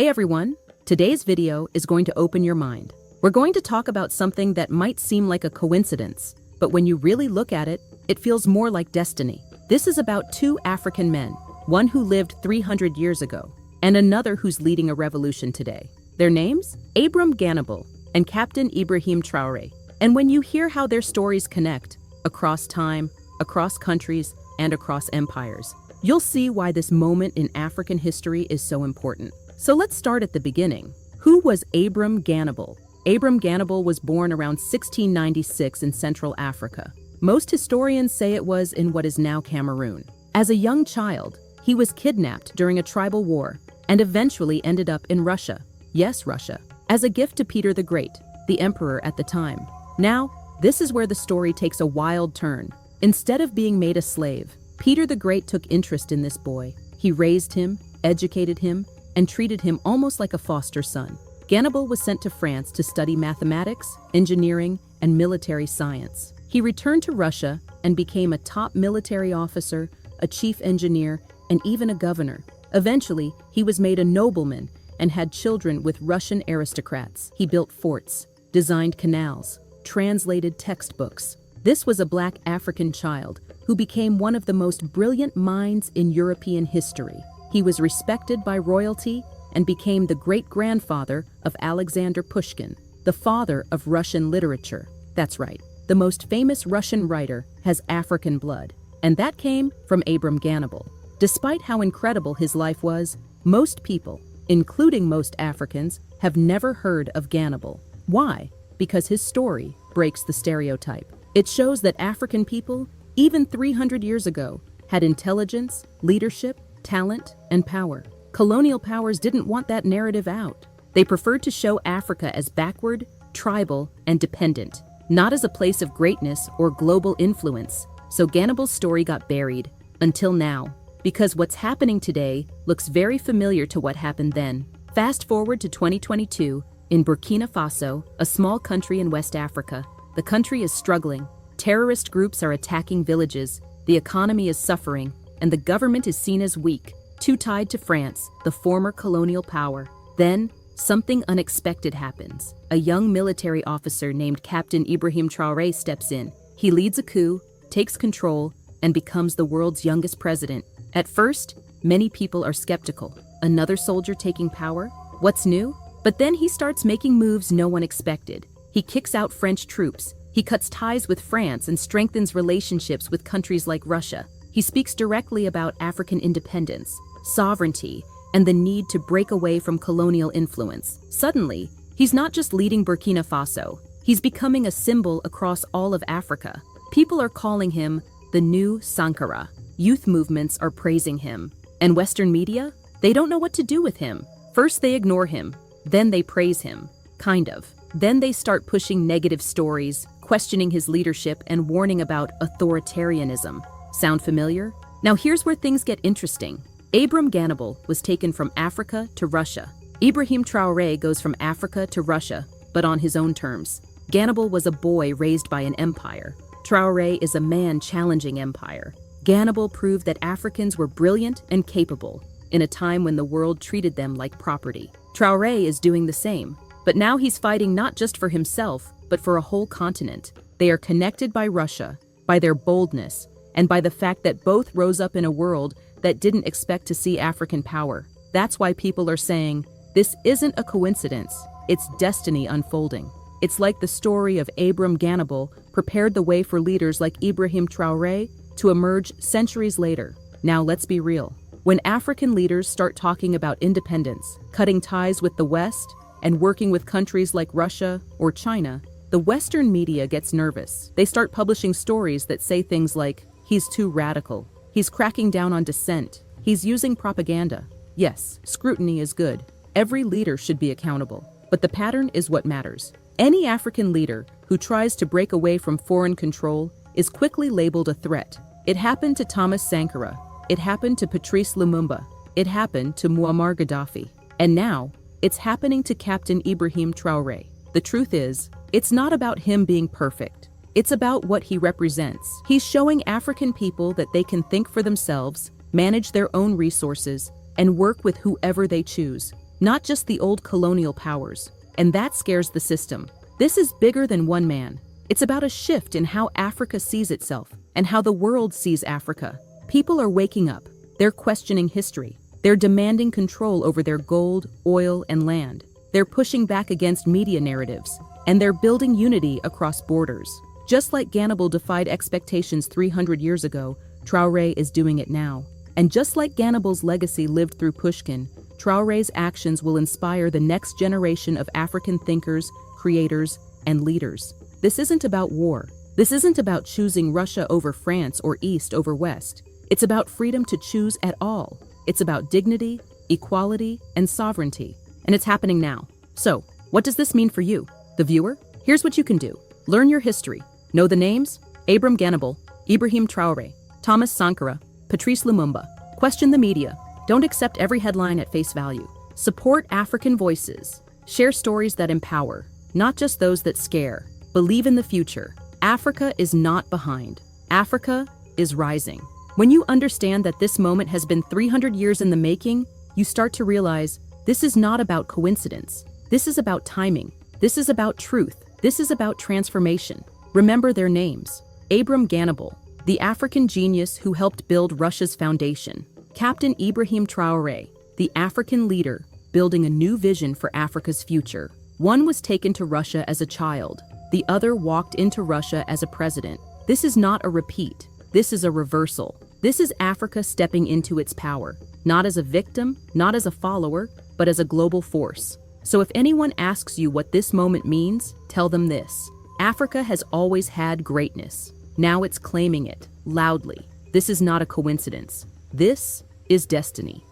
Hey everyone, today's video is going to open your mind. We're going to talk about something that might seem like a coincidence, but when you really look at it, it feels more like destiny. This is about two African men, one who lived 300 years ago, and another who's leading a revolution today. Their names? Abram Ganabal and Captain Ibrahim Traoré. And when you hear how their stories connect, across time, across countries, and across empires, you'll see why this moment in African history is so important. So let's start at the beginning. Who was Abram Ganabal? Abram Ganabal was born around 1696 in Central Africa. Most historians say it was in what is now Cameroon. As a young child, he was kidnapped during a tribal war and eventually ended up in Russia. Yes, Russia. As a gift to Peter the Great, the emperor at the time. Now, this is where the story takes a wild turn. Instead of being made a slave, Peter the Great took interest in this boy. He raised him, educated him, and treated him almost like a foster son. Ganabal was sent to France to study mathematics, engineering, and military science. He returned to Russia and became a top military officer, a chief engineer, and even a governor. Eventually, he was made a nobleman and had children with Russian aristocrats. He built forts, designed canals, translated textbooks. This was a black African child who became one of the most brilliant minds in European history. He was respected by royalty and became the great-grandfather of Alexander Pushkin, the father of Russian literature. That's right, the most famous Russian writer has African blood, and that came from Abram Ganabal. Despite how incredible his life was, most people, including most Africans, have never heard of Ganabal. Why? Because his story breaks the stereotype. It shows that African people, even 300 years ago, had intelligence, leadership, talent, and power. Colonial powers didn't want that narrative out. They preferred to show Africa as backward, tribal, and dependent, not as a place of greatness or global influence. So Ganabal's story got buried, until now, because what's happening today looks very familiar to what happened then. Fast forward to 2022, in Burkina Faso, a small country in West Africa, the country is struggling. Terrorist groups are attacking villages, the economy is suffering, and the government is seen as weak, too tied to France, the former colonial power. Then, something unexpected happens. A young military officer named Captain Ibrahim Traoré steps in. He leads a coup, takes control, and becomes the world's youngest president. At first, many people are skeptical. Another soldier taking power? What's new? But then he starts making moves no one expected. He kicks out French troops. He cuts ties with France and strengthens relationships with countries like Russia. He speaks directly about African independence, sovereignty, and the need to break away from colonial influence. Suddenly, he's not just leading Burkina Faso, he's becoming a symbol across all of Africa. People are calling him the new Sankara. Youth movements are praising him. And Western media? They don't know what to do with him. First they ignore him, then they praise him. Kind of. Then they start pushing negative stories, questioning his leadership, and warning about authoritarianism. Sound familiar? Now here's where things get interesting. Abram Ganabal was taken from Africa to Russia. Ibrahim Traoré goes from Africa to Russia, but on his own terms. Ganabal was a boy raised by an empire. Traoré is a man challenging empire. Ganabal proved that Africans were brilliant and capable, in a time when the world treated them like property. Traoré is doing the same, but now he's fighting not just for himself, but for a whole continent. They are connected by Russia, by their boldness, and by the fact that both rose up in a world that didn't expect to see African power. That's why people are saying, this isn't a coincidence, it's destiny unfolding. It's like the story of Abram Ganabal prepared the way for leaders like Ibrahim Traoré to emerge centuries later. Now let's be real. When African leaders start talking about independence, cutting ties with the West, and working with countries like Russia or China, the Western media gets nervous. They start publishing stories that say things like, he's too radical, he's cracking down on dissent, he's using propaganda. Yes, scrutiny is good. Every leader should be accountable. But the pattern is what matters. Any African leader who tries to break away from foreign control is quickly labeled a threat. It happened to Thomas Sankara. It happened to Patrice Lumumba. It happened to Muammar Gaddafi. And now, it's happening to Captain Ibrahim Traoré. The truth is, it's not about him being perfect. It's about what he represents. He's showing African people that they can think for themselves, manage their own resources, and work with whoever they choose. not just the old colonial powers. And that scares the system. This is bigger than one man. It's about a shift in how Africa sees itself and how the world sees Africa. People are waking up. They're questioning history. They're demanding control over their gold, oil, and land. They're pushing back against media narratives. And they're building unity across borders. Just like Ganabal defied expectations 300 years ago, Traoré is doing it now. And just like Ganabal's legacy lived through Pushkin, Traoré's actions will inspire the next generation of African thinkers, creators, and leaders. This isn't about war. This isn't about choosing Russia over France or East over West. It's about freedom to choose at all. It's about dignity, equality, and sovereignty. And it's happening now. So, what does this mean for you, the viewer? Here's what you can do. Learn your history. Know the names: Abram Ganabal, Ibrahim Traoré, Thomas Sankara, Patrice Lumumba. Question the media. Don't accept every headline at face value. Support African voices. Share stories that empower, not just those that scare. Believe in the future. Africa is not behind. Africa is rising. When you understand that this moment has been 300 years in the making, you start to realize this is not about coincidence. This is about timing. This is about truth. This is about transformation. Remember their names. Abram Ganabal, the African genius who helped build Russia's foundation. Captain Ibrahim Traoré, the African leader building a new vision for Africa's future. One was taken to Russia as a child. The other walked into Russia as a president. This is not a repeat. This is a reversal. This is Africa stepping into its power, not as a victim, not as a follower, but as a global force. So if anyone asks you what this moment means, tell them this. Africa has always had greatness. Now it's claiming it, loudly. This is not a coincidence. This is destiny.